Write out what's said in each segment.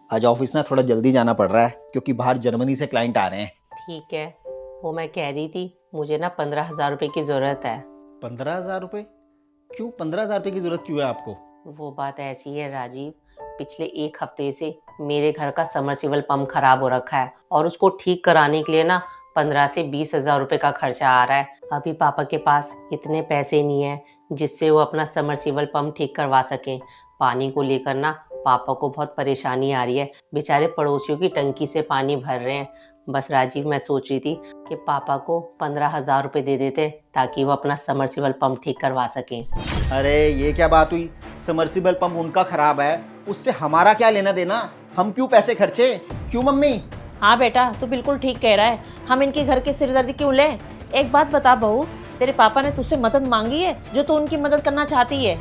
आज ऑफिस ना थोड़ा जल्दी जाना पड़ रहा है क्योंकि बाहर जर्मनी से क्लाइंट आ रहे हैं। ठीक है। वो मैं कह रही थी, मुझे ना 15,000 रुपये की ज़रूरत है। 15,000 रुपये? क्यों 15,000 रुपये की जरूरत क्यों है आपको? वो बात ऐसी है राजीव, पिछले एक हफ्ते से मेरे घर का समरसीबल पंप खराब हो रखा है और उसको ठीक कराने के लिए ना 15 से 20 हज़ार रुपये का खर्चा आ रहा है। अभी पापा के पास इतने पैसे नहीं है जिससे वो अपना समरसीबल पंप ठीक करवा सकें। पानी को लेकर ना पापा को बहुत परेशानी आ रही है। बेचारे पड़ोसियों की टंकी से पानी भर रहे हैं। बस राजीव, मैं सोच रही थी कि पापा को 15,000 रुपये दे देते ताकि वो अपना समरसीबल पंप ठीक करवा सकें। अरे ये क्या बात हुई? समर्सिबल पंप उनका खराब है, उससे हमारा क्या लेना देना? हम क्यों पैसे खर्चे? क्यों मम्मी? हाँ बेटा, तू बिल्कुल ठीक कह रहा है। हम इनके घर की सिरदर्दी क्यों लें? एक बात बता बहू, तेरे पापा ने तुझसे मदद मांगी है जो तू उनकी मदद करना चाहती है?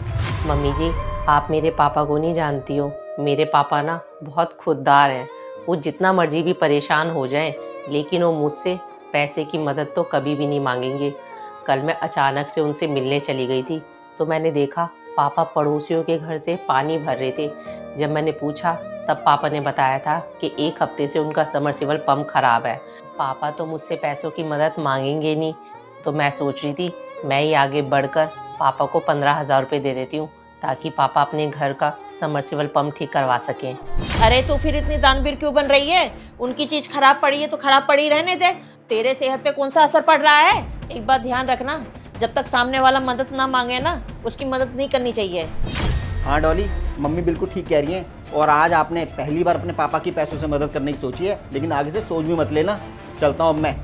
मम्मी जी, आप मेरे पापा को नहीं जानती हो। मेरे पापा ना बहुत खुददार हैं। वो जितना मर्जी भी परेशान हो जाएं, लेकिन वो मुझसे पैसे की मदद तो कभी भी नहीं मांगेंगे। कल मैं अचानक से उनसे मिलने चली गई थी तो मैंने देखा पापा पड़ोसियों के घर से पानी भर रहे थे। जब मैंने पूछा तब पापा ने बताया था कि एक हफ्ते से उनका समरसीबल पंप खराब है। पापा तो मुझसे पैसों की मदद मांगेंगे नहीं, तो मैं सोच रही थी मैं ही आगे बढ़कर पापा को 15,000 रुपये दे देती हूँ ताकि पापा अपने घर का समरसीबल पंप ठीक करवा सकें। अरे तू फिर इतनी दानवीर क्यों बन रही है? उनकी चीज खराब पड़ी है तो खराब पड़ी रहने दे। तेरे सेहत पे कौन सा असर पड़ रहा है? एक बात ध्यान रखना, जब तक सामने वाला मदद ना मांगे ना, उसकी मदद नहीं करनी चाहिए। हाँ डॉली, मम्मी बिल्कुल ठीक कह रही हैं। और आज आपने पहली बार अपने पापा की पैसों से मदद करने की सोची है, लेकिन आगे से सोच भी मत लेना। चलता हूँ अब मैं।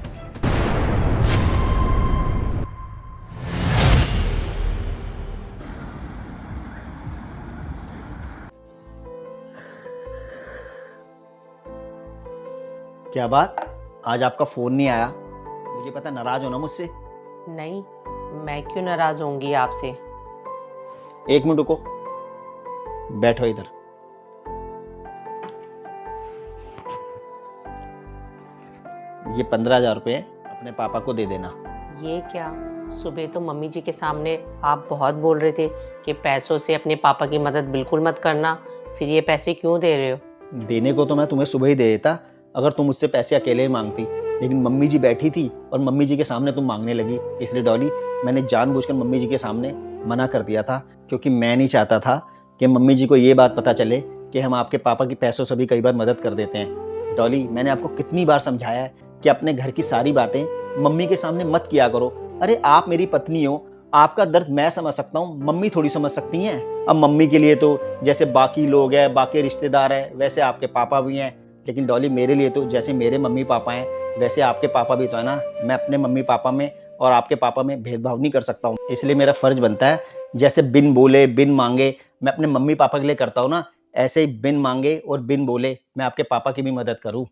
क्या बात, आज आपका फोन नहीं आया? मुझे पता नाराज हो ना मुझसे। नहीं, मैं क्यों नाराज़ होंगी आपसे? एक मिनट रुको, बैठो इधर। ये 15,000 रुपये अपने पापा को दे देना। ये क्या? सुबह तो मम्मी जी के सामने आप बहुत बोल रहे थे कि पैसों से अपने पापा की मदद बिल्कुल मत करना, फिर ये पैसे क्यों दे रहे हो? देने को तो मैं तुम्हें सुबह ही दे देता अगर तुम मुझसे पैसे अकेले ही मांगती, लेकिन मम्मी जी बैठी थी और मम्मी जी के सामने तुम मांगने लगी। इसलिए डॉली, मैंने जानबूझकर मम्मी जी के सामने मना कर दिया था, क्योंकि मैं नहीं चाहता था कि मम्मी जी को ये बात पता चले कि हम आपके पापा की पैसों से भी कई बार मदद कर देते हैं। डॉली, मैंने आपको कितनी बार समझाया है कि अपने घर की सारी बातें मम्मी के सामने मत किया करो। अरे आप मेरी पत्नी हो, आपका दर्द मैं समझ सकता हूँ, मम्मी थोड़ी समझ सकती हैं। अब मम्मी के लिए तो जैसे बाकी लोग हैं, बाकी रिश्तेदार हैं, वैसे आपके पापा भी हैं। लेकिन डॉली, मेरे लिए तो जैसे मेरे मम्मी पापा हैं वैसे आपके पापा भी तो है ना। मैं अपने मम्मी पापा में और आपके पापा में भेदभाव नहीं कर सकता हूँ। इसलिए मेरा फर्ज बनता है, जैसे बिन बोले बिन मांगे मैं अपने मम्मी पापा के लिए करता हूँ ना, ऐसे ही बिन मांगे और बिन बोले मैं आपके पापा की भी मदद करूँ।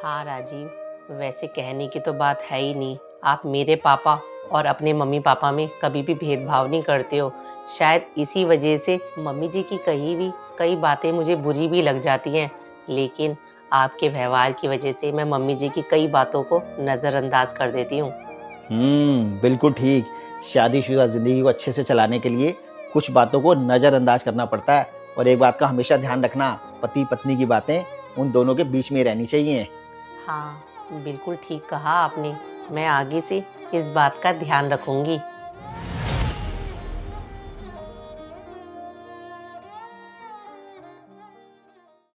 हाँ राजीव, वैसे कहने की तो बात है ही नहीं। आप मेरे पापा और अपने मम्मी पापा में कभी भी भेदभाव नहीं करते हो। शायद इसी वजह से मम्मी जी की कही भी कई बातें मुझे बुरी भी लग जाती हैं, लेकिन आपके व्यवहार की वजह से मैं मम्मी जी की कई बातों को नज़रअंदाज कर देती हूँ। बिल्कुल ठीक। शादीशुदा ज़िंदगी को अच्छे से चलाने के लिए कुछ बातों को नज़रअंदाज करना पड़ता है। और एक बात का हमेशा ध्यान रखना, पति पत्नी की बातें उन दोनों के बीच में रहनी चाहिए। हाँ, बिल्कुल ठीक कहा आपने। मैं आगे से इस बात का ध्यान रखूंगी।